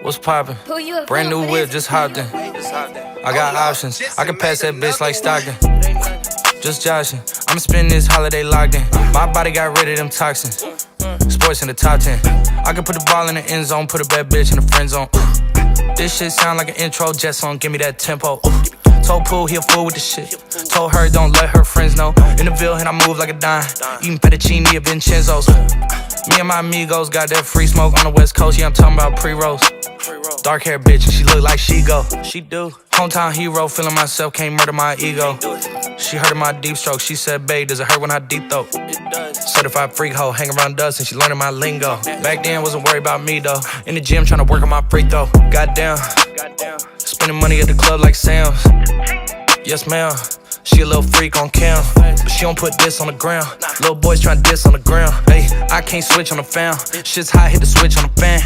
What's poppin'? Brand new whip, just hopped in. I got options, I can pass that bitch like Stockton. Just joshing, I'ma spend this holiday locked in. My body got rid of them toxins. Sports in the top 10. I can put the ball in the end zone, put a bad bitch in the friend zone. This shit sound like an intro jet song, give me that tempo. Told Pooh he a fool with the shit. Told her don't let her friends know. In the Ville and I move like a dime. Eating fettuccine at Vincenzo's. Me and my amigos got that free smoke on the west coast. Yeah, I'm talking about pre-rolls. Dark hair bitch and she look like she go. She do. Hometown hero, feeling myself, can't murder my ego. She heard of my deep stroke, she said, babe, does it hurt when I deep throat? Certified freak hoe, hang around dust and she learning my lingo. Back then, wasn't worried about me though. In the gym, trying to work on my free throw. Goddamn, spending money at the club like Sam's. Yes, ma'am. She a little freak on cam, but she don't put this on the ground. Little boys tryna diss on the ground. Hey, I can't switch on the fam. Shit's hot, hit the switch on the fan.